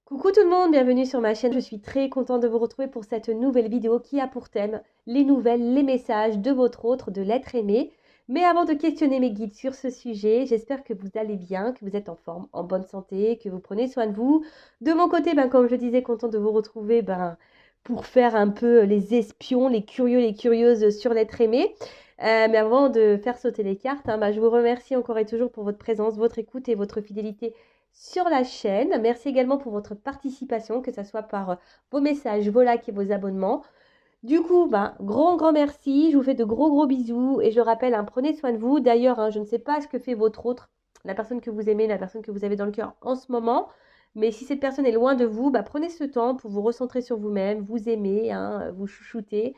Coucou tout le monde, bienvenue sur ma chaîne. Je suis très contente de vous retrouver pour cette nouvelle vidéo qui a pour thème les nouvelles, les messages de votre autre, de l'être aimé. Mais avant de questionner mes guides sur ce sujet, j'espère que vous allez bien, que vous êtes en forme, en bonne santé, que vous prenez soin de vous. De mon côté, comme je disais, contente de vous retrouver pour faire un peu les espions, les curieux, les curieuses sur l'être aimé. Mais avant de faire sauter les cartes, je vous remercie encore et toujours pour votre présence, votre écoute et votre fidélité sur la chaîne. Merci également pour votre participation, que ce soit par vos messages, vos likes et vos abonnements. Du coup, grand merci. Je vous fais de gros bisous et je rappelle, prenez soin de vous. D'ailleurs, je ne sais pas ce que fait votre autre, la personne que vous aimez, la personne que vous avez dans le cœur en ce moment. Mais si cette personne est loin de vous, prenez ce temps pour vous recentrer sur vous-même, vous aimer, vous chouchouter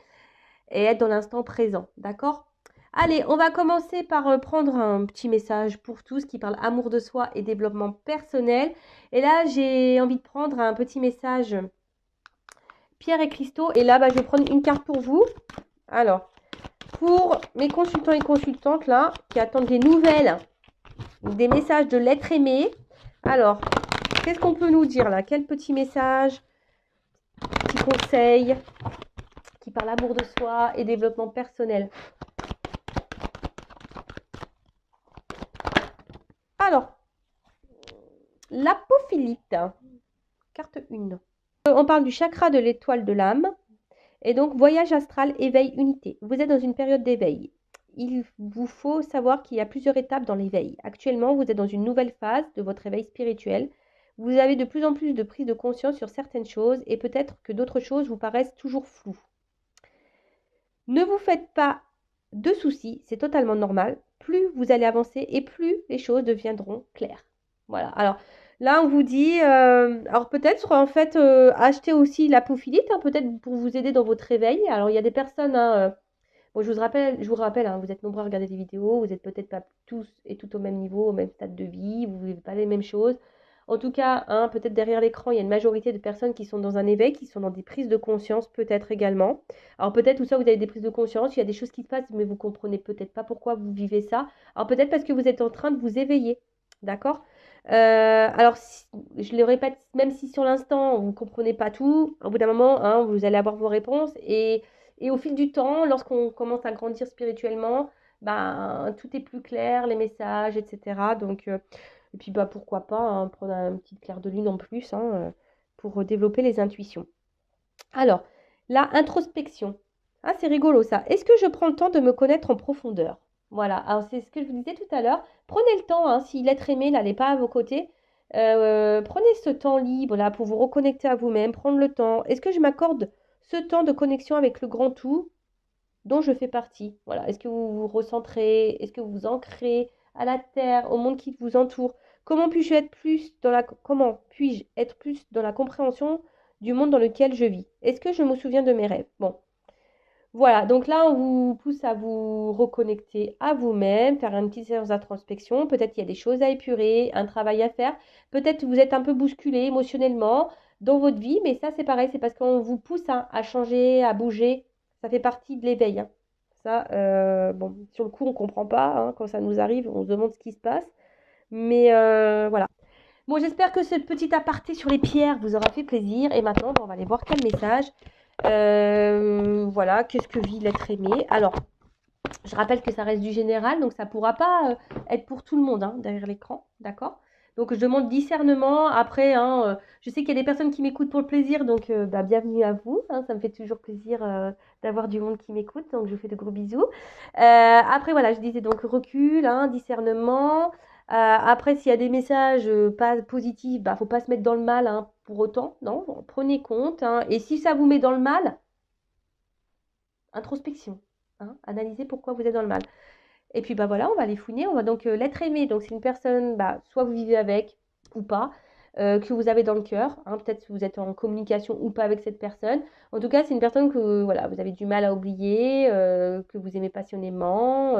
et être dans l'instant présent. D'accord? Allez, on va commencer par prendre un petit message pour tous qui parle amour de soi et développement personnel. Et là, j'ai envie de prendre un petit message pierre et cristaux. Et là, je vais prendre une carte pour vous. Alors, pour mes consultants et consultantes là, qui attendent des nouvelles, des messages de l'être aimé. Alors, qu'est-ce qu'on peut nous dire là? Quel petit message, petit conseil qui parle amour de soi et développement personnel? Alors, l'apophilite, carte 1. On parle du chakra de l'étoile de l'âme. Et donc, voyage astral, éveil, unité. Vous êtes dans une période d'éveil. Il vous faut savoir qu'il y a plusieurs étapes dans l'éveil. Actuellement, vous êtes dans une nouvelle phase de votre éveil spirituel. Vous avez de plus en plus de prise de conscience sur certaines choses et peut-être que d'autres choses vous paraissent toujours floues. Ne vous faites pas de soucis, c'est totalement normal. Plus vous allez avancer et plus les choses deviendront claires. Voilà. Alors là, on vous dit, alors peut-être en fait acheter aussi l'apophilite, peut-être pour vous aider dans votre réveil. Alors il y a des personnes, bon, je vous rappelle, vous êtes nombreux à regarder des vidéos, vous n'êtes peut-être pas tous et tout au même niveau, au même stade de vie, vous ne vivez pas les mêmes choses. En tout cas, peut-être derrière l'écran, il y a une majorité de personnes qui sont dans un éveil, qui sont dans des prises de conscience peut-être également. Alors peut-être ou ça, vous avez des prises de conscience, il y a des choses qui se passent, mais vous comprenez peut-être pas pourquoi vous vivez ça. Alors peut-être parce que vous êtes en train de vous éveiller, d'accord? Alors, je le répète, même si sur l'instant, vous ne comprenez pas tout, au bout d'un moment, vous allez avoir vos réponses. Et au fil du temps, lorsqu'on commence à grandir spirituellement, tout est plus clair, les messages, etc. Donc, et puis pourquoi pas prendre un petit clair de lune en plus pour développer les intuitions. Alors, la introspection. Ah, c'est rigolo ça. Est-ce que je prends le temps de me connaître en profondeur? Voilà, alors c'est ce que je vous disais tout à l'heure. Prenez le temps, si l'être aimé là n'est pas à vos côtés, prenez ce temps libre là pour vous reconnecter à vous-même, prendre le temps. Est-ce que je m'accorde ce temps de connexion avec le grand tout dont je fais partie? Voilà, est-ce que vous vous recentrez? Est-ce que vous vous ancrez à la terre, au monde qui vous entoure? Comment puis-je être plus dans la compréhension du monde dans lequel je vis? Est-ce que je me souviens de mes rêves? Bon, voilà, donc là, on vous pousse à vous reconnecter à vous-même, faire une petite séance d'introspection. Peut-être qu'il y a des choses à épurer, un travail à faire. Peut-être que vous êtes un peu bousculé émotionnellement dans votre vie, mais ça, c'est pareil, c'est parce qu'on vous pousse à changer, à bouger. Ça fait partie de l'éveil. Ça, bon, sur le coup, on ne comprend pas. Quand ça nous arrive, on se demande ce qui se passe. Mais voilà. Bon, j'espère que ce petit aparté sur les pierres vous aura fait plaisir. Et maintenant, on va aller voir quel message. Voilà, qu'est-ce que vit l'être aimé? Alors, je rappelle que ça reste du général, donc ça ne pourra pas être pour tout le monde derrière l'écran, d'accord? Donc, je demande discernement. Après, je sais qu'il y a des personnes qui m'écoutent pour le plaisir, donc bienvenue à vous. Ça me fait toujours plaisir d'avoir du monde qui m'écoute, donc je vous fais de gros bisous. Après, voilà, je disais donc recul, discernement. Après, s'il y a des messages pas positifs, faut pas se mettre dans le mal pour autant, non? Prenez compte. Et si ça vous met dans le mal, introspection. Analysez pourquoi vous êtes dans le mal. Et puis voilà, on va les fouiner. On va donc l'être aimé. Donc c'est une personne, soit vous vivez avec ou pas, que vous avez dans le cœur. Peut-être que vous êtes en communication ou pas avec cette personne. En tout cas, c'est une personne que voilà, vous avez du mal à oublier, que vous aimez passionnément.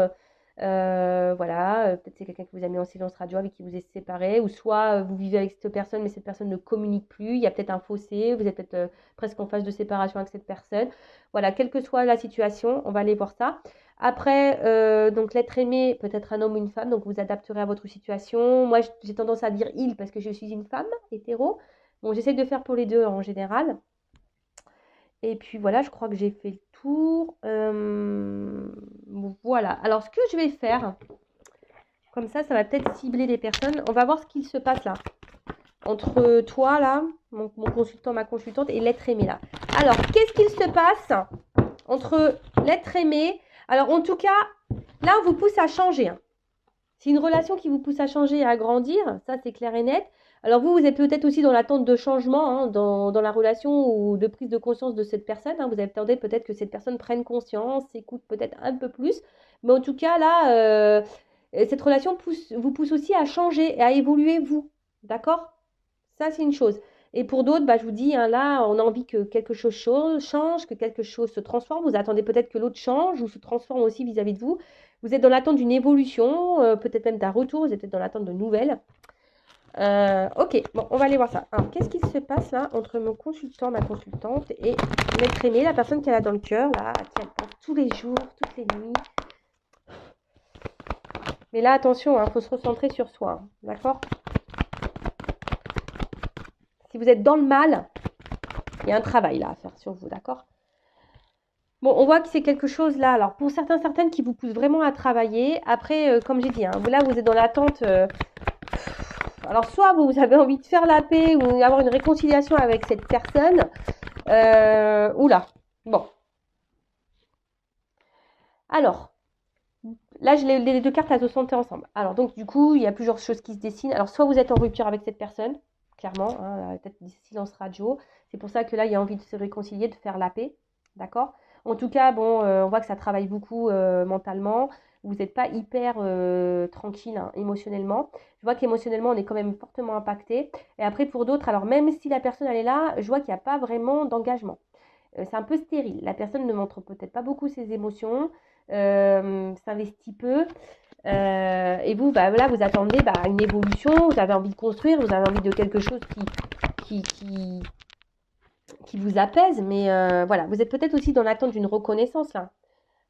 Voilà, peut-être c'est quelqu'un que vous avez mis en silence radio avec qui vous êtes séparés, ou soit vous vivez avec cette personne, mais cette personne ne communique plus. Il y a peut-être un fossé, vous êtes peut-être presque en phase de séparation avec cette personne. Voilà, quelle que soit la situation, on va aller voir ça. Après, donc l'être aimé peut être un homme ou une femme, donc vous adapterez à votre situation. Moi, j'ai tendance à dire il parce que je suis une femme hétéro, Bon, j'essaie de faire pour les deux en général. Et puis voilà, je crois que j'ai fait le tour. Bon, voilà. Alors, ce que je vais faire, comme ça va peut-être cibler les personnes. On va voir ce qu'il se passe là. Entre toi, là, mon consultant, ma consultante, et l'être aimé, là. Alors, qu'est-ce qu'il se passe entre l'être aimé? Alors, en tout cas, là, on vous pousse à changer. Hein. C'est une relation qui vous pousse à changer et à grandir. Ça, c'est clair et net. Alors, vous êtes peut-être aussi dans l'attente de changement hein, dans la relation ou de prise de conscience de cette personne. Hein. Vous attendez peut-être que cette personne prenne conscience, s'écoute peut-être un peu plus. Mais en tout cas, là, cette relation vous pousse aussi à changer et à évoluer, vous. D'accord? Ça, c'est une chose. Et pour d'autres, bah, je vous dis, hein, là, on a envie que quelque chose change, que quelque chose se transforme. Vous attendez peut-être que l'autre change ou se transforme aussi vis-à-vis de vous. Vous êtes dans l'attente d'une évolution, peut-être même d'un retour. Vous êtes peut-être dans l'attente de nouvelles. Ok, bon, on va aller voir ça. Alors, qu'est-ce qui se passe là entre mon consultant, ma consultante et l'être aimé, la personne qu'elle a dans le cœur, là, qui elle pense tous les jours, toutes les nuits. Mais là, attention, il faut se recentrer sur soi, hein, d'accord? Si vous êtes dans le mal, il y a un travail là à faire sur vous, d'accord? Bon, on voit que c'est quelque chose là. Alors, pour certains, certaines qui vous poussent vraiment à travailler. Après, comme j'ai dit, hein, là, vous êtes dans l'attente. Alors, soit vous avez envie de faire la paix ou avoir une réconciliation avec cette personne. Oula. Bon. Alors, là, les deux cartes, elles se sont ensemble. Alors, donc, du coup, il y a plusieurs choses qui se dessinent. Alors, soit vous êtes en rupture avec cette personne, clairement, hein, peut-être des silences radio. C'est pour ça que là, il y a envie de se réconcilier, de faire la paix. D'accord? En tout cas, bon, on voit que ça travaille beaucoup mentalement. Vous n'êtes pas hyper tranquille hein, émotionnellement. Je vois qu'émotionnellement, on est quand même fortement impacté. Et après, pour d'autres, alors même si la personne, elle est là, je vois qu'il n'y a pas vraiment d'engagement. C'est un peu stérile. La personne ne montre peut-être pas beaucoup ses émotions, s'investit peu. Et vous, bah, là, vous attendez bah, une évolution, vous avez envie de construire, vous avez envie de quelque chose qui, qui, qui vous apaise. Mais voilà, vous êtes peut-être aussi dans l'attente d'une reconnaissance là.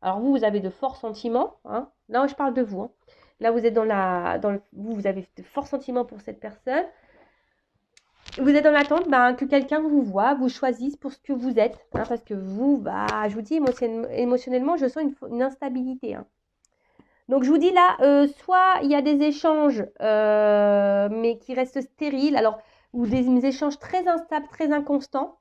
Alors vous avez de forts sentiments. Hein. Là, je parle de vous. Hein. Là, vous êtes vous avez de forts sentiments pour cette personne. Vous êtes dans l'attente bah, que quelqu'un vous voit, vous choisisse pour ce que vous êtes. Hein, parce que vous, bah, je vous dis, émotionnellement, je sens une instabilité. Hein. Donc, je vous dis là, soit il y a des échanges, mais qui restent stériles, alors, ou des échanges très instables, très inconstants.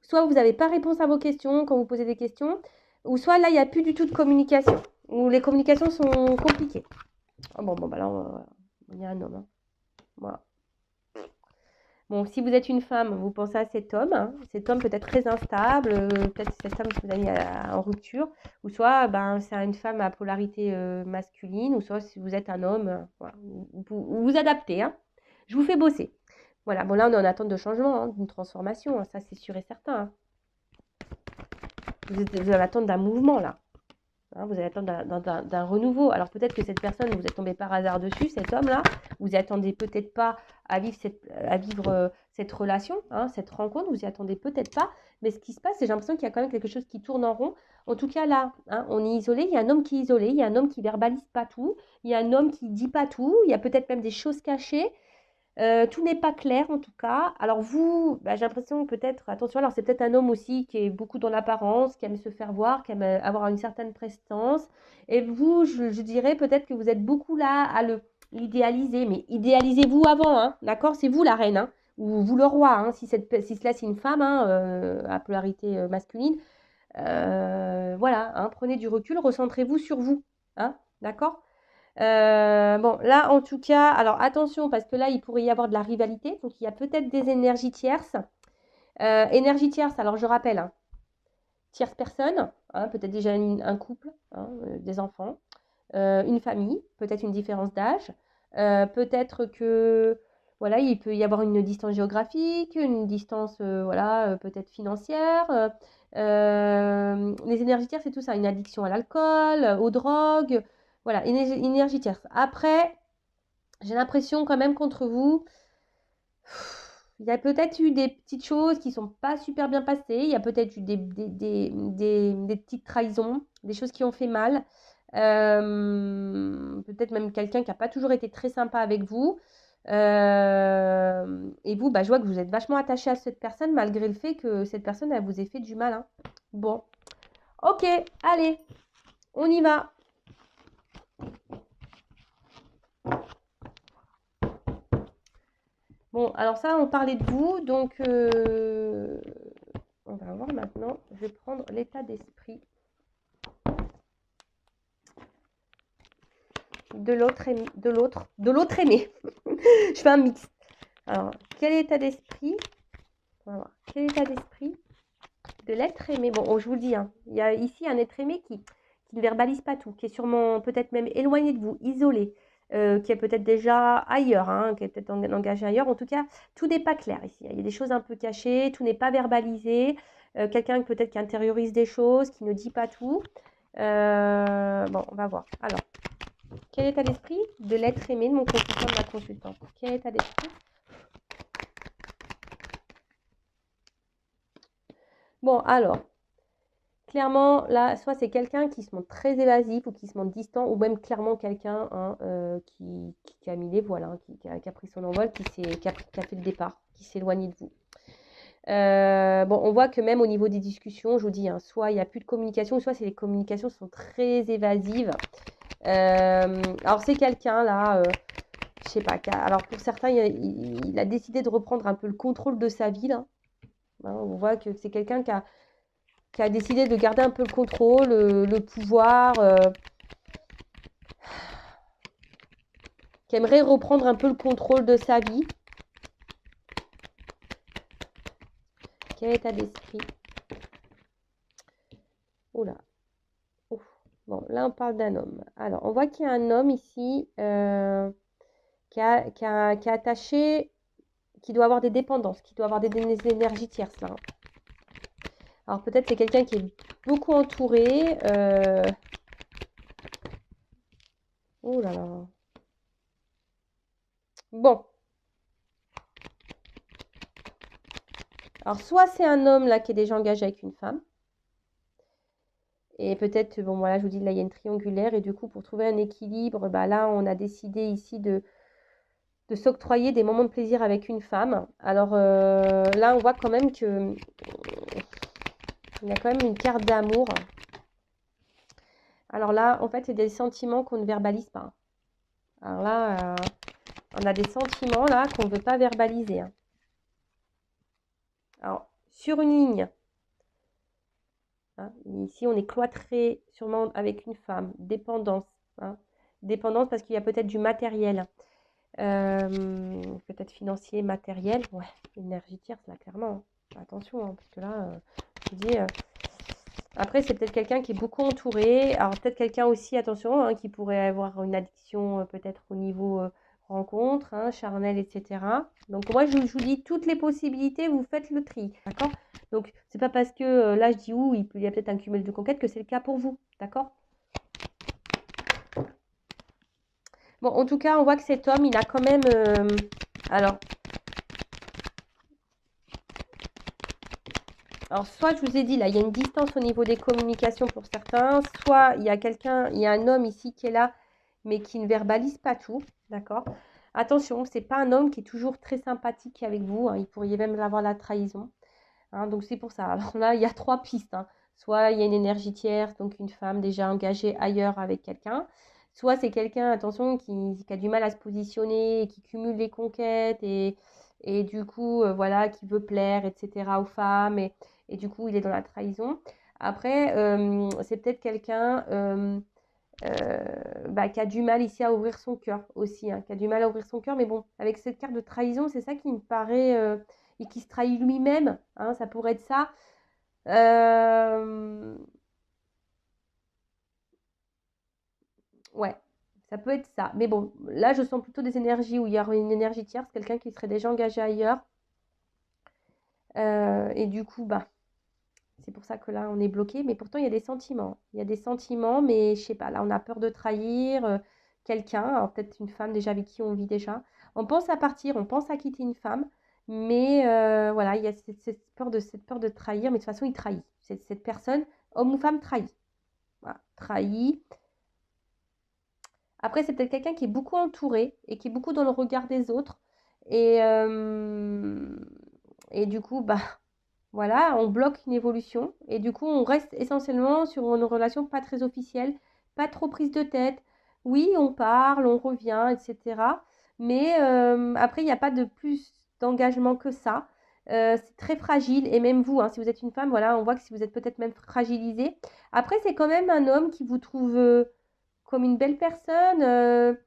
Soit vous n'avez pas réponse à vos questions quand vous posez des questions, ou soit là, il n'y a plus du tout de communication, ou les communications sont compliquées. Oh, bon, bah là, il y a un homme. Hein. Voilà. Bon, si vous êtes une femme, vous pensez à cet homme. Hein. Cet homme peut être très instable, peut-être cette femme que vous avez en rupture, ou soit ben, c'est une femme à polarité masculine, ou soit si vous êtes un homme, voilà, vous adaptez. Hein. Je vous fais bosser. Voilà, bon là on est en attente de changement, hein, d'une transformation, hein, ça c'est sûr et certain. Hein. Vous êtes en attente d'un mouvement là. Hein, vous allez attendre d'un renouveau. Alors peut-être que cette personne, vous êtes tombé par hasard dessus, cet homme-là, vous n'y attendez peut-être pas à vivre cette relation, hein, cette rencontre, vous n'y attendez peut-être pas. Mais ce qui se passe, c'est j'ai l'impression qu'il y a quand même quelque chose qui tourne en rond. En tout cas là, hein, on est isolé, il y a un homme qui est isolé, il y a un homme qui verbalise pas tout, il y a un homme qui dit pas tout, il y a peut-être même des choses cachées. Tout n'est pas clair en tout cas. Alors vous, bah, j'ai l'impression peut-être, attention, alors c'est peut-être un homme aussi qui est beaucoup dans l'apparence, qui aime se faire voir, qui aime avoir une certaine prestance. Et vous, je dirais peut-être que vous êtes beaucoup là à l'idéaliser, mais idéalisez-vous avant, hein, d'accord? C'est vous la reine, hein, ou vous le roi, hein, si cela c'est une femme hein, à polarité masculine. Voilà, hein, prenez du recul, recentrez-vous sur vous, hein, d'accord? Bon, là, en tout cas, alors attention, parce que là, il pourrait y avoir de la rivalité. Donc, il y a peut-être des énergies tierces. Énergie tierce, alors je rappelle, hein, tierce personne, hein, peut-être déjà un couple, hein, des enfants, une famille, peut-être une différence d'âge. Peut-être que, voilà, il peut y avoir une distance géographique, une distance, voilà, peut-être financière. Les énergies tierces, c'est tout ça, une addiction à l'alcool, aux drogues. Voilà, énergie tierce. Après, j'ai l'impression quand même qu'entre vous, il y a peut-être eu des petites choses qui ne sont pas super bien passées. Il y a peut-être eu des petites trahisons, des choses qui ont fait mal. Peut-être même quelqu'un qui n'a pas toujours été très sympa avec vous. Et Et vous, bah, je vois que vous êtes vachement attaché à cette personne malgré le fait que cette personne, elle vous ait fait du mal, hein. Bon, ok, allez, on y va. Bon, alors ça, on parlait de vous, donc on va voir maintenant. Je vais prendre l'état d'esprit de l'autre aimé. Je fais un mix. Alors, quel état d'esprit? On va voir. Quel état d'esprit de l'être aimé? Bon, je vous le dis, hein, il y a ici un être aimé qui ne verbalise pas tout, qui est sûrement peut-être même éloigné de vous, isolé, qui est peut-être déjà ailleurs, hein, qui est peut-être engagé ailleurs. En tout cas, tout n'est pas clair ici. Il y a des choses un peu cachées, tout n'est pas verbalisé. Quelqu'un peut-être qui intériorise des choses, qui ne dit pas tout. Bon, on va voir. Alors, quel état d'esprit de l'être aimé de mon consultant, de ma consultante? Quel état d'esprit? Bon, alors, clairement, là, soit c'est quelqu'un qui se montre très évasif ou qui se montre distant, ou même clairement quelqu'un, hein, qui a mis les voiles, hein, qui a pris son envol, qui a fait le départ, qui s'est éloigné de vous. Bon, on voit que même au niveau des discussions, je vous dis, hein, soit il n'y a plus de communication, soit les communications sont très évasives. Alors c'est quelqu'un là, je sais pas, alors pour certains, il a décidé de reprendre un peu le contrôle de sa vie là. Hein, on voit que c'est quelqu'un qui a décidé de garder un peu le contrôle, le pouvoir, qui aimerait reprendre un peu le contrôle de sa vie. Quel état d'esprit? Oula. Ouf. Bon, là on parle d'un homme. Alors, on voit qu'il y a un homme ici qui est attaché, qui doit avoir des dépendances, qui doit avoir des énergies tierces là. Alors peut-être c'est quelqu'un qui est beaucoup entouré. Oh là là. Bon. Alors soit c'est un homme là qui est déjà engagé avec une femme. Et peut-être, bon voilà, je vous dis, là il y a une triangulaire. Et du coup, pour trouver un équilibre, bah, là on a décidé ici de s'octroyer des moments de plaisir avec une femme. Alors là on voit quand même que il y a quand même une carte d'amour. Alors là, en fait, c'est des sentiments qu'on ne verbalise pas. Alors là, on a des sentiments là qu'on ne veut pas verbaliser. Hein. Alors, sur une ligne, hein, ici on est cloîtré sûrement avec une femme, dépendance. Hein, dépendance parce qu'il y a peut-être du matériel, peut-être financier, matériel. Ouais, énergie tierce là, clairement. Hein. Attention, hein, parce que là, je vous dis... Après, c'est peut-être quelqu'un qui est beaucoup entouré. Alors, peut-être quelqu'un aussi, attention, hein, qui pourrait avoir une addiction peut-être au niveau rencontre, hein, charnel, etc. Donc, moi, je vous dis toutes les possibilités, vous faites le tri, d'accord? Donc, c'est pas parce que là, je dis où il y a peut-être un cumul de conquêtes que c'est le cas pour vous, d'accord? Bon, en tout cas, on voit que cet homme, il a quand même... Alors, soit je vous ai dit, là, il y a une distance au niveau des communications pour certains, soit il y a un homme ici qui est là, mais qui ne verbalise pas tout, d'accord? Attention, c'est pas un homme qui est toujours très sympathique avec vous, hein, il pourrait même avoir la trahison, hein, donc c'est pour ça. Alors là, il y a trois pistes, hein. Soit il y a une énergie tierce, donc une femme déjà engagée ailleurs avec quelqu'un, soit c'est quelqu'un, attention, qui a du mal à se positionner, qui cumule les conquêtes et du coup, voilà, qui veut plaire, etc. aux femmes et du coup, il est dans la trahison. Après, c'est peut-être quelqu'un qui a du mal ici à ouvrir son cœur aussi, hein, qui a du mal à ouvrir son cœur. Mais bon, avec cette carte de trahison, c'est ça qui me paraît... et qui se trahit lui-même, hein, ça pourrait être ça. Ouais, ça peut être ça. Mais bon, là, je sens plutôt des énergies où il y aurait une énergie tierce, quelqu'un qui serait déjà engagé ailleurs. Et du coup, bah, c'est pour ça que là, on est bloqué. Mais pourtant, il y a des sentiments. Il y a des sentiments, mais je sais pas, là, on a peur de trahir quelqu'un. Alors, peut-être une femme déjà avec qui on vit déjà. On pense à partir, on pense à quitter une femme. Mais voilà, il y a cette peur de trahir. Mais de toute façon, il trahit. Cette personne, homme ou femme, trahit. Voilà, trahit. Après, c'est peut-être quelqu'un qui est beaucoup entouré et qui est beaucoup dans le regard des autres. Et, euh, et du coup, bah, voilà, on bloque une évolution. Et du coup, on reste essentiellement sur une relation pas très officielle, pas trop prise de tête. Oui, on parle, on revient, etc. Mais après, il n'y a pas de plus d'engagement que ça. C'est très fragile. Et même vous, hein, si vous êtes une femme, voilà, on voit que si vous êtes peut-être même fragilisée. Après, c'est quand même un homme qui vous trouve comme une belle personne.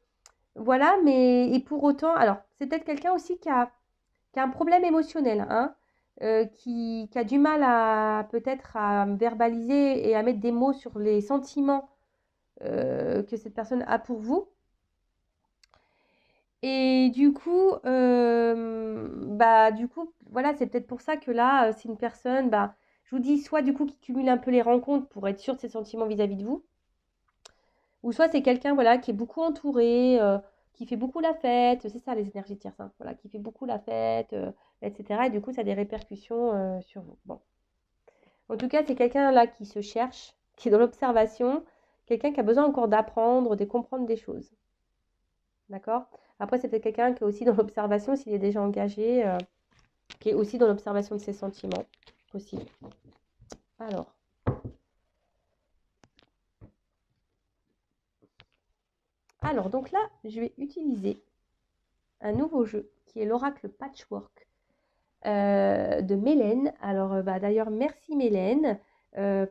Voilà, mais et pour autant, alors, c'est peut-être quelqu'un aussi qui a un problème émotionnel, hein, qui a du mal à peut-être à verbaliser et à mettre des mots sur les sentiments que cette personne a pour vous. Et du coup, voilà, c'est peut-être pour ça que là, c'est une personne, bah, je vous dis, soit du coup qui cumule un peu les rencontres pour être sûr de ses sentiments vis-à-vis de vous, ou soit c'est quelqu'un, voilà, qui est beaucoup entouré, qui fait beaucoup la fête, c'est ça les énergies de tierce, voilà, qui fait beaucoup la fête, etc. Et du coup, ça a des répercussions sur vous. Bon. En tout cas, c'est quelqu'un là qui se cherche, qui est dans l'observation, quelqu'un qui a besoin encore d'apprendre, de comprendre des choses. D'accord? Après, c'est peut-être quelqu'un qui est aussi dans l'observation, s'il est déjà engagé, qui est aussi dans l'observation de ses sentiments. Possible. Alors. Alors, donc là, je vais utiliser un nouveau jeu qui est l'oracle Patchwork de Mélène. Alors, bah, d'ailleurs, merci Mélène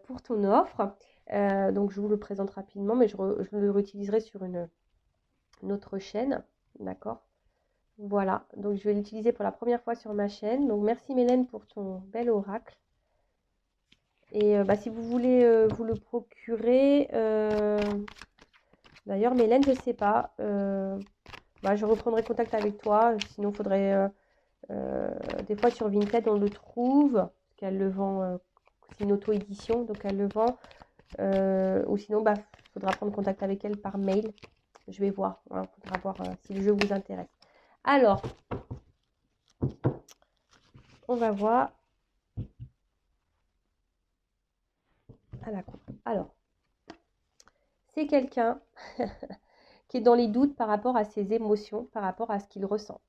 pour ton offre. Donc, je vous le présente rapidement, mais je le réutiliserai sur une autre chaîne. D'accord? Voilà. Donc, je vais l'utiliser pour la première fois sur ma chaîne. Donc, merci Mélène pour ton bel oracle. Et bah, si vous voulez vous le procurer, d'ailleurs, Mélène, je ne sais pas. Bah, je reprendrai contact avec toi. Sinon, il faudrait. Des fois sur Vinted on le trouve, parce qu'elle le vend, c'est une auto-édition, donc elle le vend. Ou sinon, bah, faudra prendre contact avec elle par mail. Je vais voir, il faudra voir si le jeu vous intéresse. Alors, on va voir à la coupe. Alors, c'est quelqu'un qui est dans les doutes par rapport à ses émotions, par rapport à ce qu'il ressent,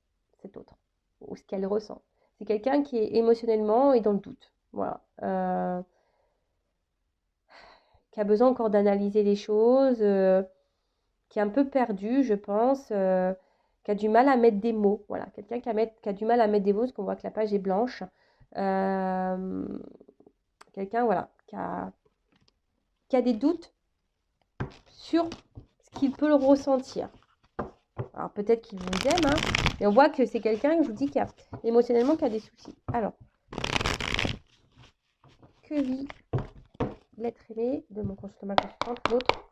cet autre, ou ce qu'elle ressent. C'est quelqu'un qui est émotionnellement et dans le doute. Voilà. Qui a besoin encore d'analyser les choses, qui est un peu perdu, je pense, qui a du mal à mettre des mots. Voilà, quelqu'un qui a du mal à mettre des mots, parce qu'on voit que la page est blanche. Quelqu'un, voilà, qui a des doutes sur ce qu'il peut le ressentir. Alors peut-être qu'il vous aime, hein, mais on voit que c'est quelqu'un, je vous dis, qui a émotionnellement qui a des soucis. Alors, que vit l'être aimé de mon consultant consultante, l'autre?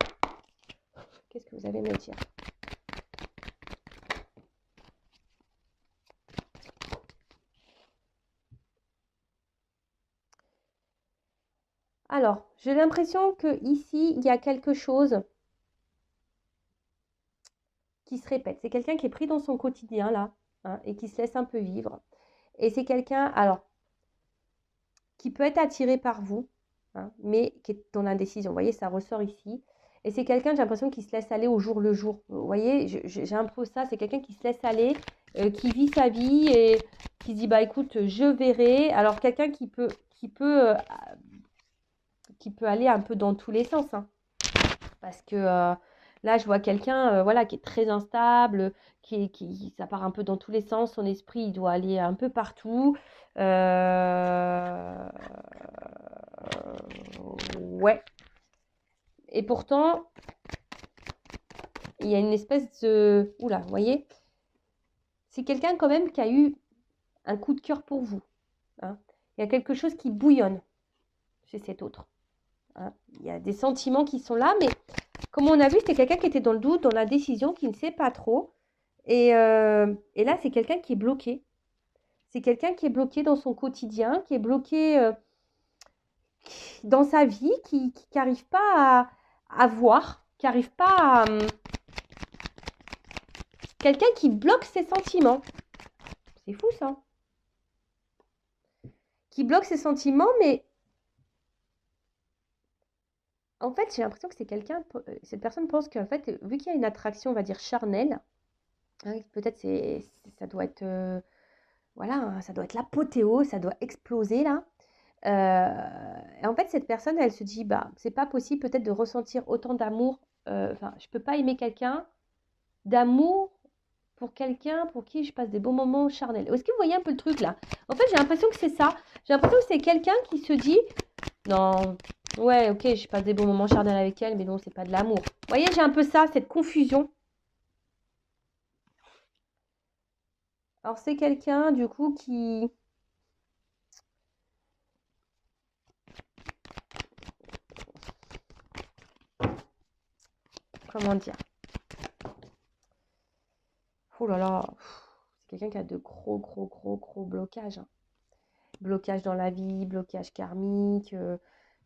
Qu'est-ce que vous avez à me dire? Alors, j'ai l'impression que ici il y a quelque chose qui se répète. C'est quelqu'un qui est pris dans son quotidien, là, hein, et qui se laisse un peu vivre. Et c'est quelqu'un, alors, qui peut être attiré par vous, hein, mais qui est dans l'indécision. Vous voyez, ça ressort ici. Et c'est quelqu'un, j'ai l'impression, qui se laisse aller au jour le jour. Vous voyez, j'ai un peu ça, c'est quelqu'un qui se laisse aller, qui vit sa vie et qui se dit, bah écoute, je verrai. Alors, quelqu'un qui peut aller un peu dans tous les sens, hein. Parce que là, je vois quelqu'un voilà, qui est très instable, ça part un peu dans tous les sens. Son esprit, il doit aller un peu partout. Ouais. Et pourtant, il y a une espèce de... Oula, vous voyez? C'est quelqu'un quand même qui a eu un coup de cœur pour vous, hein. Il y a quelque chose qui bouillonne chez cet autre, hein. Il y a des sentiments qui sont là, mais comme on a vu, c'était quelqu'un qui était dans le doute, dans la décision, qui ne sait pas trop. Et là, c'est quelqu'un qui est bloqué. C'est quelqu'un qui est bloqué dans son quotidien, qui est bloqué dans sa vie, qui n'arrive pas à voir, qui n'arrive pas à... Quelqu'un qui bloque ses sentiments. C'est fou ça. Qui bloque ses sentiments, mais en fait, j'ai l'impression que c'est quelqu'un... Cette personne pense qu'en fait, vu qu'il y a une attraction, on va dire, charnelle, Oui, peut-être ça doit être, voilà, hein, ça doit être l'apothéose, ça doit exploser là. Et en fait, cette personne, elle se dit, bah, c'est pas possible peut-être de ressentir autant d'amour. Enfin, je peux pas aimer quelqu'un d'amour pour quelqu'un pour qui je passe des bons moments charnels. Est-ce que vous voyez un peu le truc là? En fait, j'ai l'impression que c'est ça. J'ai l'impression que c'est quelqu'un qui se dit, non, ouais, ok, je passe des bons moments charnels avec elle, mais non, c'est pas de l'amour. Vous voyez, j'ai un peu ça, cette confusion. Alors, c'est quelqu'un, du coup, qui... Comment dire? Oh là là, c'est quelqu'un qui a de gros blocages, hein. Blocage dans la vie, blocage karmique,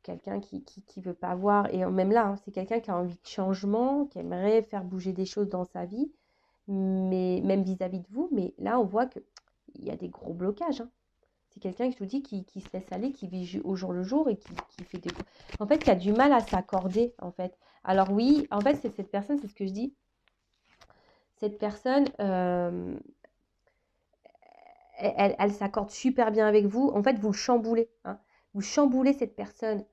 quelqu'un qui veut pas voir. Et même là, hein, c'est quelqu'un qui a envie de changement, qui aimerait faire bouger des choses dans sa vie, mais même vis-à-vis de vous. Mais là, on voit qu'il y a des gros blocages, hein. C'est quelqu'un, je vous dis, qui se laisse aller, qui vit au jour le jour et qui fait des... En fait, qui a du mal à s'accorder, en fait. Alors oui, en fait, c'est cette personne, c'est ce que je dis. Cette personne, elle s'accorde super bien avec vous. En fait, vous le chamboulez, hein. Vous chamboulez cette personne.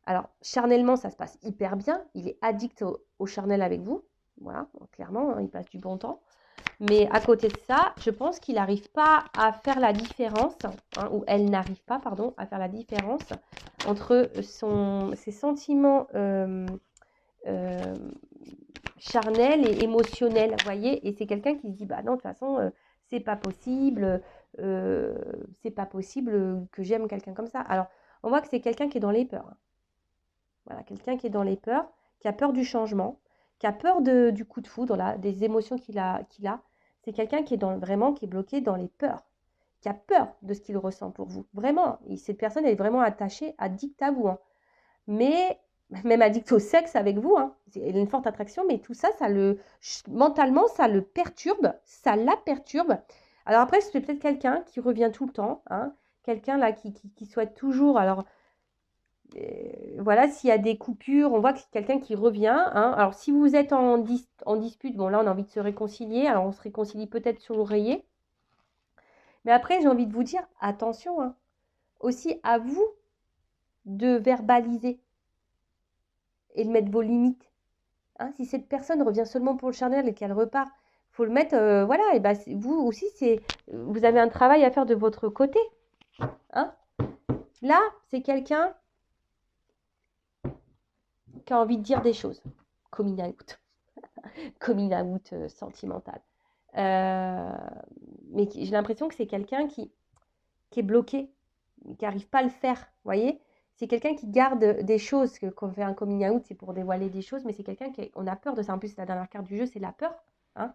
Alors, charnellement, ça se passe hyper bien. Il est addict au charnel avec vous. Voilà, clairement, hein, il passe du bon temps. Mais à côté de ça, je pense qu'il n'arrive pas à faire la différence, hein, ou elle n'arrive pas, pardon, à faire la différence entre ses sentiments euh, charnels et émotionnels, vous voyez. Et c'est quelqu'un qui se dit, bah non, de toute façon, c'est pas possible, c'est pas possible que j'aime quelqu'un comme ça. Alors, on voit que c'est quelqu'un qui est dans les peurs, hein. Voilà, quelqu'un qui est dans les peurs, qui a peur du changement, qui a peur du coup de foudre, là, des émotions qu'il a. C'est quelqu'un qui est vraiment qui est bloqué dans les peurs, qui a peur de ce qu'il ressent pour vous. Vraiment, cette personne est vraiment attachée, addict à vous, hein. Mais même addict au sexe avec vous, hein. Elle a une forte attraction, mais tout ça, mentalement, ça le perturbe, ça la perturbe. Alors après, c'est peut-être quelqu'un qui revient tout le temps, hein, quelqu'un là qui souhaite toujours. Alors voilà, s'il y a des coupures, on voit que c'est quelqu'un qui revient, hein. Alors, si vous êtes en dispute, bon, là, on a envie de se réconcilier. Alors, on se réconcilie peut-être sur l'oreiller. Mais après, j'ai envie de vous dire, attention, hein, aussi à vous de verbaliser et de mettre vos limites, hein. Si cette personne revient seulement pour le charnel et qu'elle repart, il faut le mettre, voilà. Et ben, vous aussi, vous avez un travail à faire de votre côté, hein. Là, c'est quelqu'un qui a envie de dire des choses. Coming out. Coming out sentimental. Mais j'ai l'impression que c'est quelqu'un qui est bloqué, qui n'arrive pas à le faire, vous voyez. C'est quelqu'un qui garde des choses, qu'on fait un coming out, c'est pour dévoiler des choses, mais c'est quelqu'un on a peur de ça. En plus, la dernière carte du jeu, c'est la peur, hein.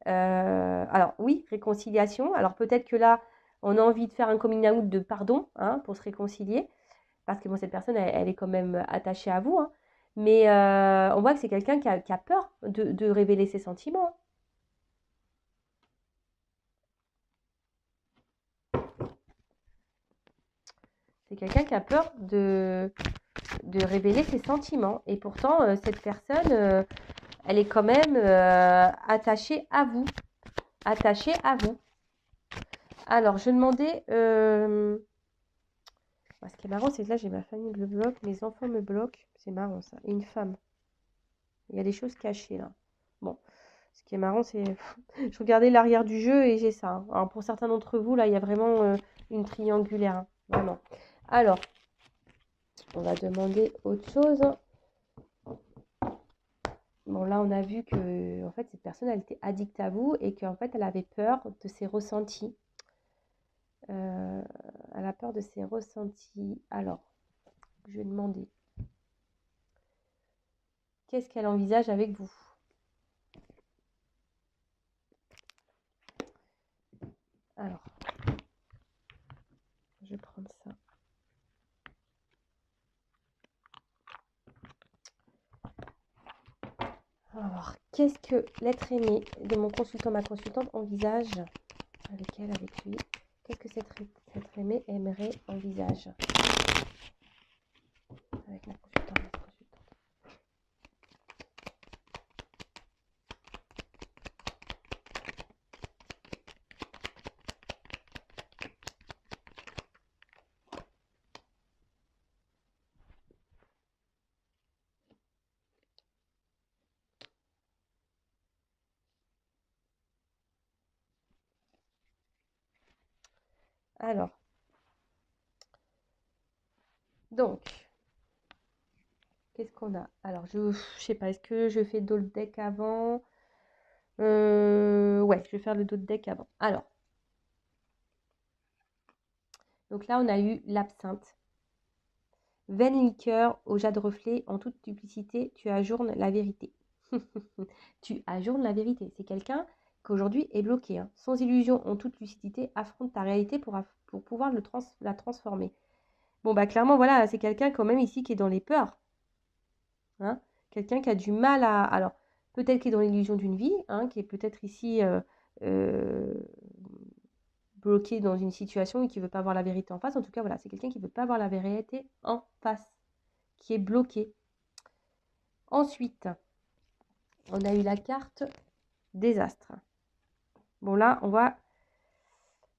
Alors oui, réconciliation. Alors peut-être que là, on a envie de faire un coming out de pardon, hein, pour se réconcilier, parce que bon, cette personne, elle est quand même attachée à vous, hein. Mais on voit que c'est quelqu'un qui a peur de révéler ses sentiments, hein. C'est quelqu'un qui a peur de révéler ses sentiments. Et pourtant, cette personne, elle est quand même attachée à vous. Attachée à vous. Alors, je demandais... ce qui est marrant, c'est que là, j'ai ma famille me bloque, mes enfants me bloquent. C'est marrant, ça. Et une femme. Il y a des choses cachées, là. Bon. Ce qui est marrant, c'est... je regardais l'arrière du jeu et j'ai ça, hein. Alors, pour certains d'entre vous, là, il y a vraiment une triangulaire, hein. Vraiment. Alors, on va demander autre chose. Bon, là, on a vu que en fait, cette personne, elle était addicte à vous et qu'en fait, elle avait peur de ses ressentis. Elle a peur de ses ressentis. Alors, je vais demander, qu'est-ce qu'elle envisage avec vous? Alors, je vais prendre ça. Alors, qu'est-ce que l'être aimé de mon consultant, ma consultante envisage avec elle, avec lui? Qu'est-ce que cet être aimé aimerait envisage avec ma consultante, ma consultante? Alors, donc, qu'est-ce qu'on a? Alors, je sais pas, est-ce que je fais d'autres deck avant? Ouais, je vais faire le dos de deck avant. Alors, donc là, on a eu l'absinthe. Vaine liqueur au jade reflet, en toute duplicité, tu ajournes la vérité. Tu ajournes la vérité. C'est quelqu'un qui aujourd'hui est bloqué, hein. Sans illusion, en toute lucidité, affronte ta réalité pour pouvoir la transformer. Bon, bah clairement, voilà, c'est quelqu'un quand même ici qui est dans les peurs, hein. Quelqu'un qui a du mal à... Alors, peut-être qui est dans l'illusion d'une vie, hein, qui est peut-être ici euh, bloqué dans une situation et qui ne veut pas voir la vérité en face. En tout cas, voilà, c'est quelqu'un qui ne veut pas voir la vérité en face, qui est bloqué. Ensuite, on a eu la carte désastre. Bon, là, on voit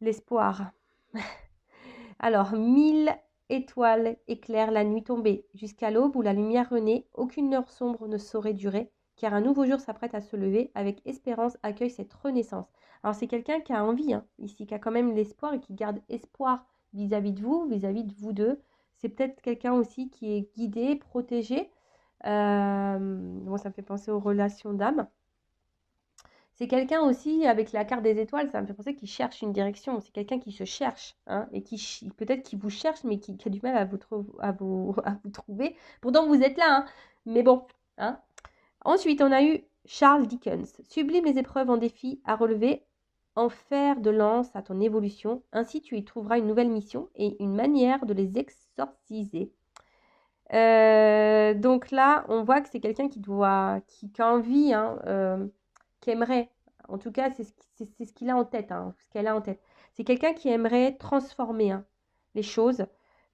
l'espoir. Alors, 1000 étoiles éclairent la nuit tombée. Jusqu'à l'aube où la lumière renaît, aucune heure sombre ne saurait durer, car un nouveau jour s'apprête à se lever. Avec espérance, accueille cette renaissance. Alors, c'est quelqu'un qui a envie, hein, ici, qui a quand même l'espoir et qui garde espoir vis-à-vis de vous, vis-à-vis de vous deux. C'est peut-être quelqu'un aussi qui est guidé, protégé. Bon, ça me fait penser aux relations d'âme. C'est quelqu'un aussi, avec la carte des étoiles, ça me fait penser qu'il cherche une direction. C'est quelqu'un qui se cherche, hein, et qui peut-être qui vous cherche, mais qui a du mal à vous trouver. Pourtant, vous êtes là, hein, mais bon. Hein. Ensuite, on a eu Charles Dickens. Sublime les épreuves en défi à relever, en fer de lance à ton évolution. Ainsi, tu y trouveras une nouvelle mission et une manière de les exorciser. Donc là, on voit que c'est quelqu'un qui a envie, hein, qui aimerait, en tout cas, c'est ce qu'il a en tête, hein, ce qu'elle a en tête. C'est quelqu'un qui aimerait transformer, hein, les choses,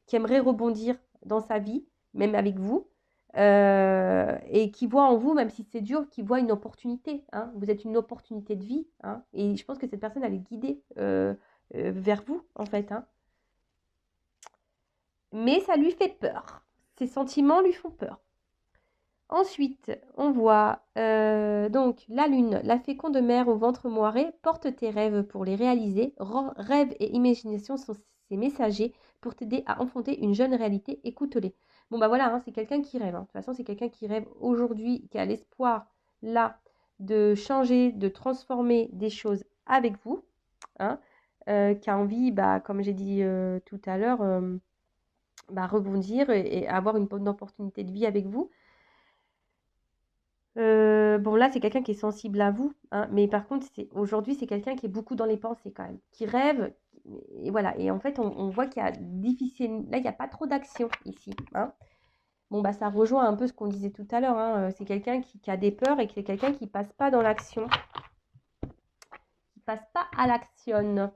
qui aimerait rebondir dans sa vie, même avec vous, et qui voit en vous, même si c'est dur, qui voit une opportunité, hein. Vous êtes une opportunité de vie, hein, et je pense que cette personne, elle est guidée vers vous, en fait, hein. Mais ça lui fait peur. Ses sentiments lui font peur. Ensuite, on voit donc la lune, la féconde mère au ventre moiré, porte tes rêves pour les réaliser. Rêves et imagination sont ses messagers pour t'aider à enfanter une jeune réalité. Écoute-les. Bon, bah voilà, hein, c'est quelqu'un qui rêve, hein. De toute façon, c'est quelqu'un qui rêve aujourd'hui, qui a l'espoir là de changer, de transformer des choses avec vous, hein, qui a envie, bah, comme j'ai dit tout à l'heure, bah, rebondir et avoir une bonne opportunité de vie avec vous. Bon, là, c'est quelqu'un qui est sensible à vous, hein, mais par contre, aujourd'hui, c'est quelqu'un qui est beaucoup dans les pensées quand même, qui rêve, et voilà. Et en fait, on voit qu'il y a difficile, là, il n'y a pas trop d'action ici, hein. Bon, bah, ça rejoint un peu ce qu'on disait tout à l'heure, hein. C'est quelqu'un qui a des peurs et qui est quelqu'un qui passe pas dans l'action, qui passe pas à l'action.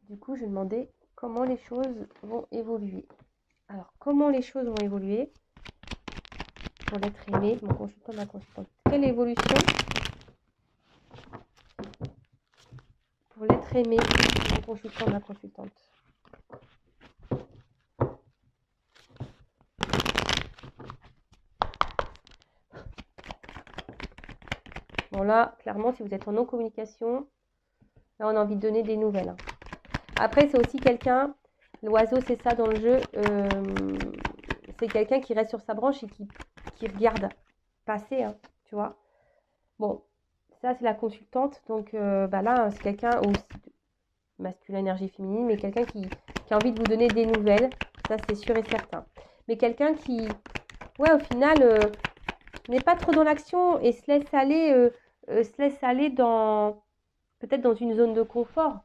Du coup, je demandais comment les choses vont évoluer. Alors, comment les choses vont évoluer pour l'être aimé, mon consultant, ma consultante. Quelle évolution pour l'être aimé, mon consultant, ma consultante. Bon là, clairement, si vous êtes en non-communication, là, on a envie de donner des nouvelles, hein. Après, c'est aussi quelqu'un, l'oiseau, c'est ça dans le jeu, c'est quelqu'un qui reste sur sa branche et qui regarde passer, hein, tu vois. Bon, ça, c'est la consultante. Donc, bah là, c'est quelqu'un aussi masculin, énergie féminine, mais quelqu'un qui a envie de vous donner des nouvelles. Ça, c'est sûr et certain. Mais quelqu'un qui, ouais, au final, n'est pas trop dans l'action et se laisse aller dans, peut-être dans une zone de confort.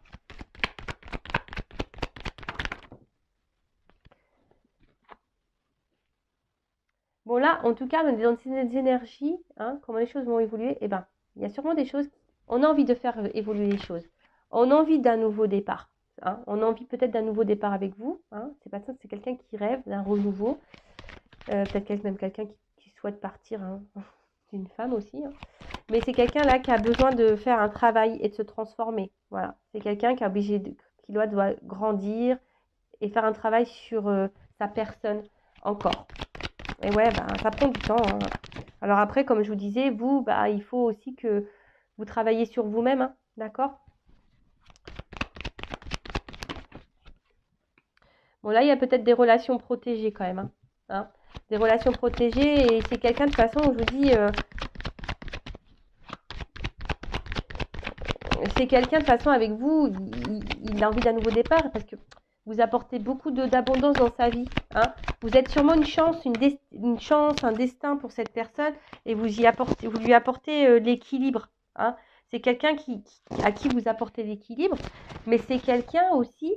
Bon là, en tout cas, on est dans ces énergies, hein, comment les choses vont évoluer, eh ben, il y a sûrement des choses, on a envie de faire évoluer les choses. On a envie d'un nouveau départ, hein. On a envie peut-être d'un nouveau départ avec vous, hein. C'est pas ça, c'est quelqu'un qui rêve d'un renouveau. Peut-être même quelqu'un qui souhaite partir, hein. Une femme aussi, hein. Mais c'est quelqu'un là qui a besoin de faire un travail et de se transformer. Voilà, c'est quelqu'un qui qui doit grandir et faire un travail sur sa personne encore. Et ouais, bah, ça prend du temps, hein. Alors après, comme je vous disais, vous, bah, il faut aussi que Vous travaillez sur vous-même, hein, d'accord? Bon, là, il y a peut-être des relations protégées quand même, hein, hein. Des relations protégées, et c'est quelqu'un de toute façon, je vous dis, c'est quelqu'un de toute façon avec vous, il a envie d'un nouveau départ parce que vous apportez beaucoup d'abondance dans sa vie, hein. Vous êtes sûrement une chance, une chance, un destin pour cette personne, et vous lui apportez l'équilibre, hein. C'est quelqu'un à qui vous apportez l'équilibre, mais c'est quelqu'un aussi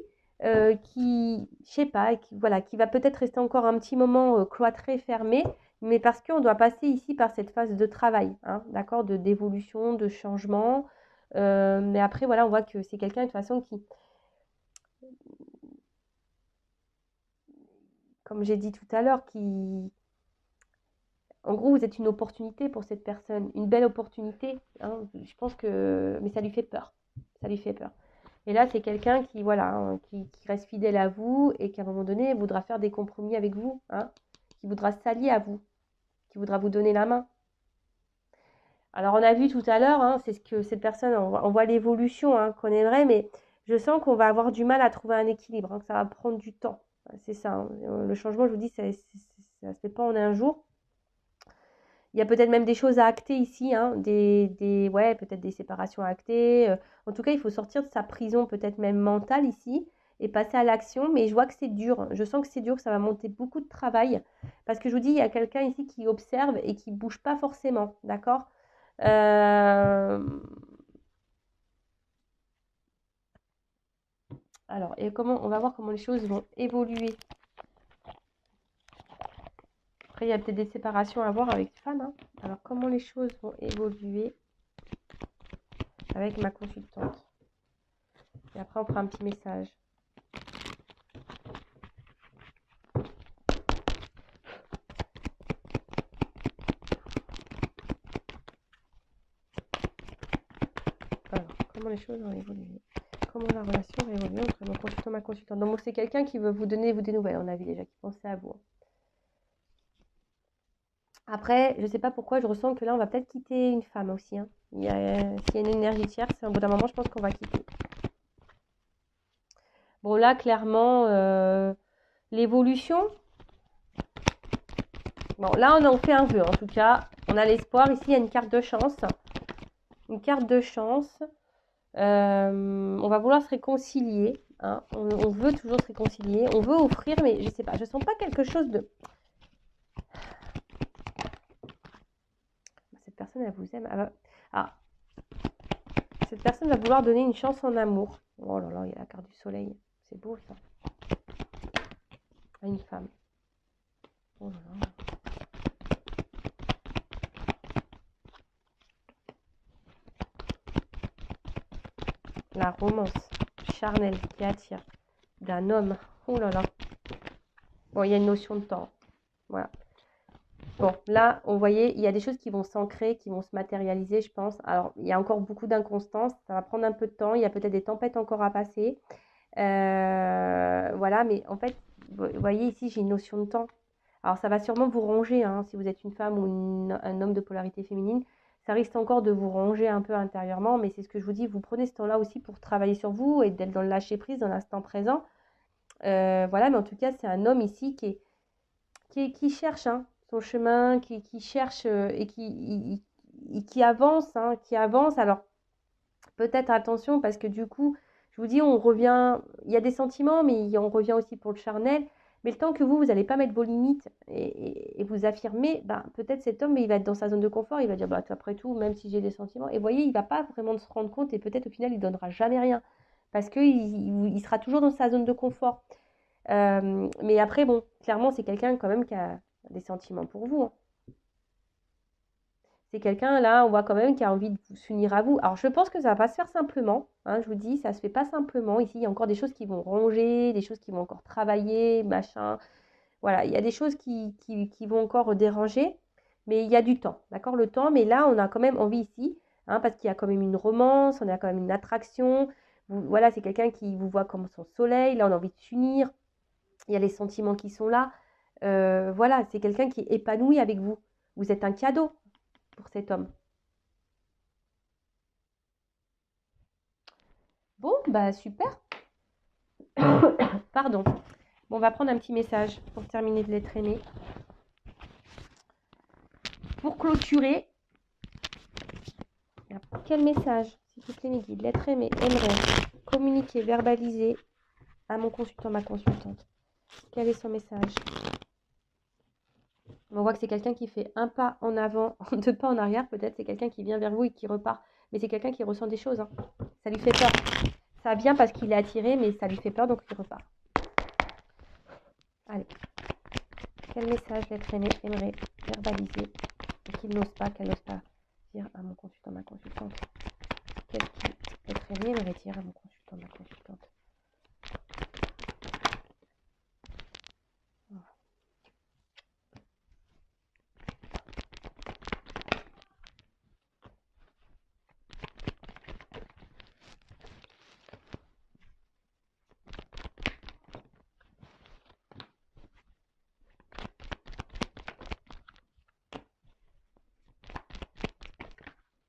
qui, je sais pas, voilà, qui va peut-être rester encore un petit moment cloîtré, fermé, mais parce qu'on doit passer ici par cette phase de travail, hein, d'accord, d'évolution, de changement. Mais après, voilà, on voit que c'est quelqu'un de toute façon qui, comme j'ai dit tout à l'heure, qui, en gros, vous êtes une opportunité pour cette personne, une belle opportunité, hein. Je pense que, mais ça lui fait peur, ça lui fait peur. Et là, c'est quelqu'un qui, voilà, hein, qui reste fidèle à vous et qui, à un moment donné, voudra faire des compromis avec vous, hein, qui voudra s'allier à vous, qui voudra vous donner la main. Alors, on a vu tout à l'heure, hein, c'est ce que cette personne, on voit l'évolution hein, qu'on aimerait, mais je sens qu'on va avoir du mal à trouver un équilibre, hein, que ça va prendre du temps. C'est ça, hein. Le changement, je vous dis, ça ne se fait pas en un jour. Il y a peut-être même des choses à acter ici, hein, ouais, peut-être des séparations à acter. En tout cas, il faut sortir de sa prison, peut-être même mentale ici, et passer à l'action. Mais je vois que c'est dur. Je sens que c'est dur, que ça va monter beaucoup de travail. Parce que je vous dis, il y a quelqu'un ici qui observe et qui ne bouge pas forcément, d'accord? Alors, et on va voir comment les choses vont évoluer. Après, il y a peut-être des séparations à voir avec femme, hein. Alors, comment les choses vont évoluer avec ma consultante. Et après, on fera un petit message. Alors, comment les choses vont évoluer? Comment la relation va évoluer entre mon consultant et ma consultante? Donc, c'est quelqu'un qui veut vous donner des nouvelles. On a vu déjà qui pensait à vous. Après, je ne sais pas pourquoi, je ressens que là, on va peut-être quitter une femme aussi, hein. S'il y a une énergie tierce, au bout d'un moment, je pense qu'on va quitter. Bon, là, clairement, l'évolution. Bon, là, on en fait un vœu, en tout cas. On a l'espoir. Ici, il y a une carte de chance. Une carte de chance. On va vouloir se réconcilier, hein. On veut toujours se réconcilier. On veut offrir, mais je ne sais pas. Je ne sens pas quelque chose de... Cette personne, elle vous aime. Ah, cette personne va vouloir donner une chance en amour. Oh là là, il y a la carte du soleil. C'est beau, ça. À une femme. Oh là là. La romance charnelle qui attire d'un homme. Oh là là. Bon, il y a une notion de temps. Voilà. Bon, là, on voyait, il y a des choses qui vont s'ancrer, qui vont se matérialiser, je pense. Alors, il y a encore beaucoup d'inconstance. Ça va prendre un peu de temps. Il y a peut-être des tempêtes encore à passer. Voilà, mais en fait, vous voyez ici, j'ai une notion de temps. Alors, ça va sûrement vous ronger, hein, si vous êtes une femme ou un homme de polarité féminine. Ça risque encore de vous ronger un peu intérieurement, mais c'est ce que je vous dis, vous prenez ce temps-là aussi pour travailler sur vous et d'être dans le lâcher-prise, dans l'instant présent. Voilà, mais en tout cas, c'est un homme ici qui cherche hein, son chemin, qui cherche et qui avance, hein, qui avance. Alors, peut-être attention, parce que du coup, je vous dis, on revient, il y a des sentiments, mais on revient aussi pour le charnel. Mais le temps que vous n'allez pas mettre vos limites et vous affirmer, ben, peut-être cet homme, il va être dans sa zone de confort, il va dire, bah, après tout, même si j'ai des sentiments, et vous voyez, il ne va pas vraiment se rendre compte, et peut-être au final, il ne donnera jamais rien, parce qu'il sera toujours dans sa zone de confort. Mais après, bon, clairement, c'est quelqu'un quand même qui a des sentiments pour vous, hein. C'est quelqu'un, là, on voit quand même qui a envie de s'unir à vous. Alors, je pense que ça va pas se faire simplement, hein, je vous dis, ça se fait pas simplement. Ici, il y a encore des choses qui vont ronger, des choses qui vont encore travailler, machin. Voilà, il y a des choses qui vont encore déranger, mais il y a du temps, d'accord? Le temps, mais là, on a quand même envie ici, hein, parce qu'il y a quand même une romance, on a quand même une attraction. Voilà, c'est quelqu'un qui vous voit comme son soleil, là, on a envie de s'unir. Il y a les sentiments qui sont là. Voilà, c'est quelqu'un qui est épanoui avec vous. Vous êtes un cadeau pour cet homme. Bon, bah super. Pardon. Bon, on va prendre un petit message pour terminer de les traîner. Pour clôturer, quel message, s'il vous plaît, mes guides, l'être aimé aimerait communiquer, verbaliser à mon consultant, ma consultante. Quel est son message? On voit que c'est quelqu'un qui fait un pas en avant, deux pas en arrière, peut-être. C'est quelqu'un qui vient vers vous et qui repart. Mais c'est quelqu'un qui ressent des choses. Hein. Ça lui fait peur. Ça vient parce qu'il est attiré, mais ça lui fait peur, donc il repart. Allez. Quel message l'être aimé aimerait verbaliser et qu'il n'ose pas, qu'elle n'ose pas dire à mon consultant, ma consultante? Qu'est-ce que l'être aimé aimerait dire à mon consultant, ma consultante?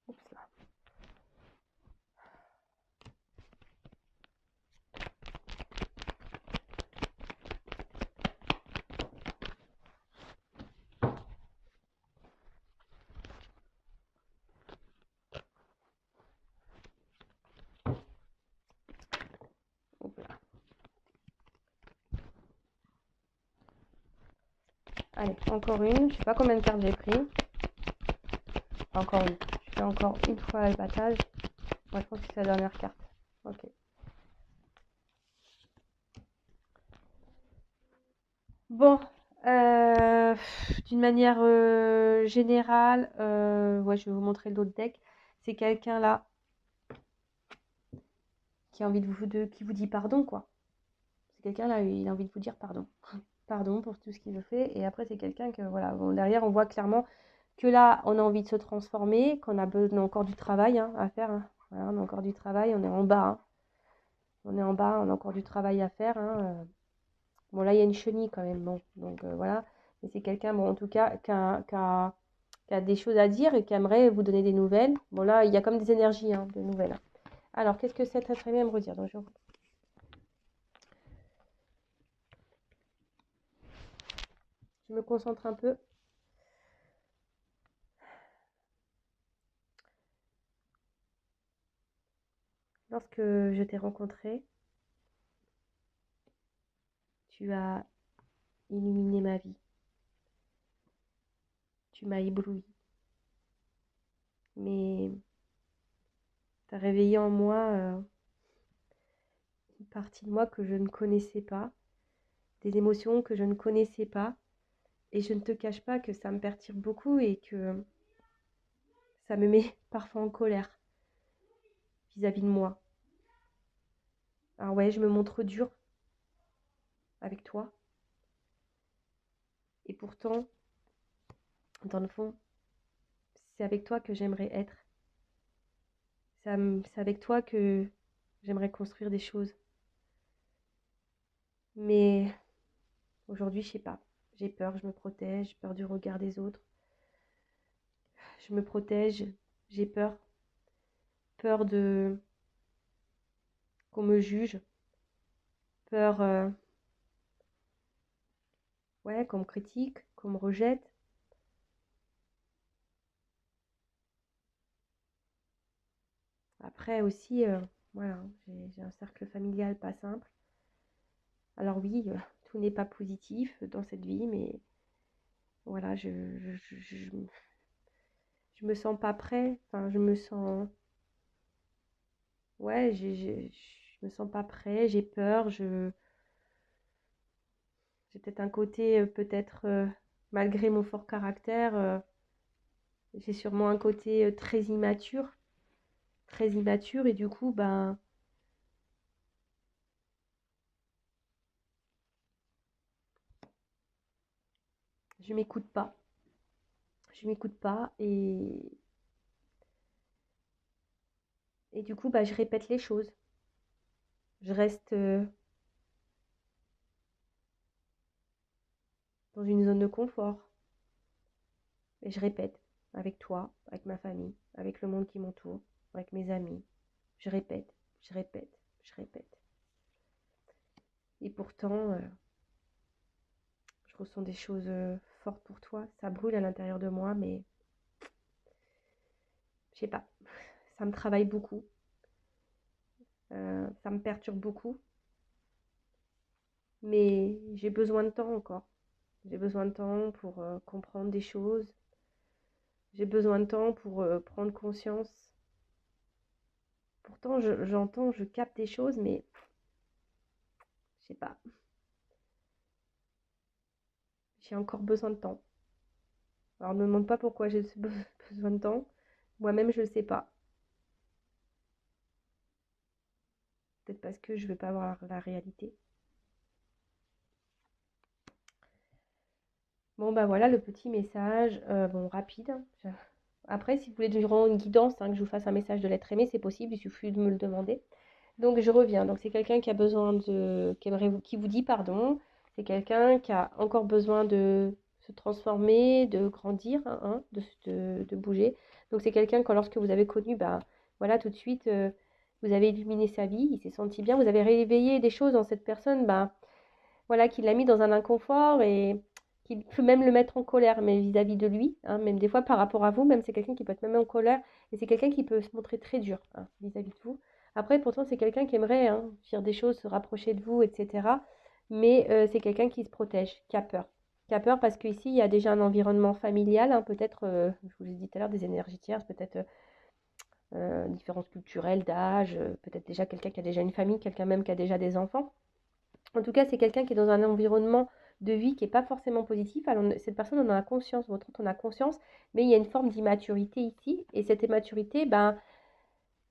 Oups là. Oups là. Allez, encore une. Je sais pas combien de cartes j'ai pris. Encore une. Je fais encore une fois le battage. Moi, je pense que c'est la dernière carte. Ok. Bon, d'une manière générale, ouais, je vais vous montrer l'autre deck. C'est quelqu'un là qui a envie qui vous dit pardon, quoi. C'est quelqu'un là, il a envie de vous dire pardon. Pardon pour tout ce qu'il fait. Et après, c'est quelqu'un que, voilà, bon, derrière, on voit clairement que là, on a envie de se transformer, qu'on a besoin encore du travail hein, à faire. Hein. Voilà, on a encore du travail, on est en bas. Hein. On est en bas, on a encore du travail à faire. Hein. Bon, là, il y a une chenille quand même. Bon, donc voilà. Mais c'est quelqu'un, bon, en tout cas, qui a des choses à dire et qui aimerait vous donner des nouvelles. Bon, là, il y a comme des énergies hein, de nouvelles. Alors, qu'est-ce que c'est très bien me redire? Donc, je me concentre un peu. Lorsque je t'ai rencontré, tu as illuminé ma vie. Tu m'as ébloui. Mais tu as réveillé en moi une partie de moi que je ne connaissais pas, des émotions que je ne connaissais pas. Et je ne te cache pas que ça me perturbe beaucoup et que ça me met parfois en colère vis-à-vis de moi. Alors ouais, je me montre dure avec toi. Et pourtant, dans le fond, c'est avec toi que j'aimerais être. C'est avec toi que j'aimerais construire des choses. Mais aujourd'hui, je sais pas. J'ai peur, je me protège, j'ai peur du regard des autres. Je me protège, j'ai peur. Peur de qu'on me juge. Peur ouais, qu'on me critique, qu'on me rejette. Après aussi, voilà, j'ai un cercle familial pas simple. Alors oui, tout n'est pas positif dans cette vie, mais voilà, je me sens pas prêt. Enfin, je me sens, ouais, je me sens pas prêt. J'ai peur. J'ai peut-être un côté, peut-être malgré mon fort caractère, j'ai sûrement un côté très immature, et du coup, ben, je m'écoute pas. Je m'écoute pas et du coup, bah, je répète les choses. Je reste dans une zone de confort et je répète avec toi, avec ma famille, avec le monde qui m'entoure, avec mes amis. Je répète, je répète. pourtant, je ressens des choses fortes pour toi. Ça brûle à l'intérieur de moi, mais je sais pas. Ça me travaille beaucoup. Ça me perturbe beaucoup. Mais j'ai besoin de temps encore. J'ai besoin de temps pour comprendre des choses. J'ai besoin de temps pour prendre conscience. Pourtant, j'entends, je capte des choses, mais je sais pas. J'ai encore besoin de temps. Alors, ne me demande pas pourquoi j'ai besoin de temps. Moi-même, je ne sais pas. Peut-être parce que je ne veux pas voir la réalité. Bon, bah voilà le petit message. Bon, rapide. Après, si vous voulez durant une guidance, hein, que je vous fasse un message de l'être aimé, c'est possible. Il suffit de me le demander. Donc, je reviens. Donc, c'est quelqu'un qui a besoin de... qui vous dit pardon. C'est quelqu'un qui a encore besoin de se transformer, de grandir, hein, de bouger. Donc, c'est quelqu'un que lorsque vous avez connu, bah, voilà, tout de suite, vous avez illuminé sa vie, il s'est senti bien. Vous avez réveillé des choses dans cette personne, bah, voilà, qui l'a mis dans un inconfort et qui peut même le mettre en colère, mais vis-à-vis de lui, hein, même des fois par rapport à vous, même c'est quelqu'un qui peut être même en colère, et c'est quelqu'un qui peut se montrer très dur, hein, vis-à-vis de vous. Après, pourtant, c'est quelqu'un qui aimerait, hein, faire des choses, se rapprocher de vous, etc. Mais c'est quelqu'un qui se protège, qui a peur. Qui a peur parce qu'ici, il y a déjà un environnement familial, hein, peut-être, je vous l'ai dit tout à l'heure, des énergies tierces, peut-être différences culturelles, d'âge, peut-être déjà quelqu'un qui a déjà une famille, quelqu'un même qui a déjà des enfants. En tout cas, c'est quelqu'un qui est dans un environnement de vie qui n'est pas forcément positif. Alors, cette personne en a conscience, votre autre en a conscience, mais il y a une forme d'immaturité ici. Et cette immaturité, ben,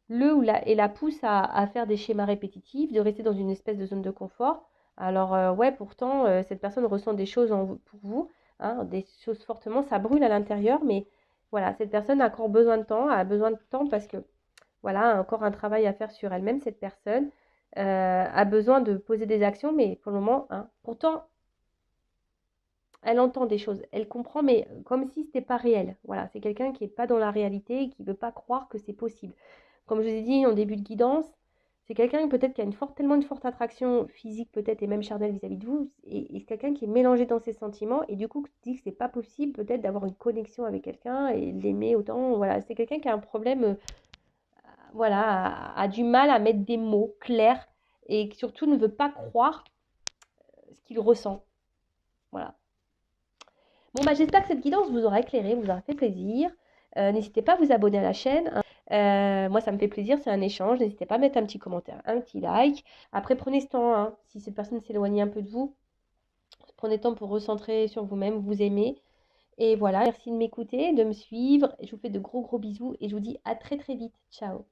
et la pousse à faire des schémas répétitifs, de rester dans une espèce de zone de confort. Alors, ouais, pourtant, cette personne ressent des choses pour vous, hein, des choses fortement, ça brûle à l'intérieur, mais voilà, cette personne a encore besoin de temps, a besoin de temps parce que voilà, encore un travail à faire sur elle-même, cette personne a besoin de poser des actions, mais pour le moment, hein, pourtant, elle entend des choses, elle comprend, mais comme si ce n'était pas réel. Voilà, c'est quelqu'un qui n'est pas dans la réalité et qui ne veut pas croire que c'est possible. Comme je vous ai dit en début de guidance, c'est quelqu'un peut-être qui a tellement une forte attraction physique peut-être et même charnelle vis-à-vis de vous, et c'est quelqu'un qui est mélangé dans ses sentiments et du coup dit que c'est pas possible peut-être d'avoir une connexion avec quelqu'un et l'aimer autant. Voilà, c'est quelqu'un qui a un problème voilà, a du mal à mettre des mots clairs et qui surtout ne veut pas croire ce qu'il ressent. Voilà. Bon, bah, j'espère que cette guidance vous aura éclairé, vous aura fait plaisir. N'hésitez pas à vous abonner à la chaîne, hein. Moi, ça me fait plaisir, c'est un échange. N'hésitez pas à mettre un petit commentaire, un petit like. Après, prenez ce temps, hein, si cette personne s'éloigne un peu de vous, prenez le temps pour recentrer sur vous-même, vous aimer. Et voilà, merci de m'écouter, de me suivre. Je vous fais de gros bisous et je vous dis à très vite. Ciao.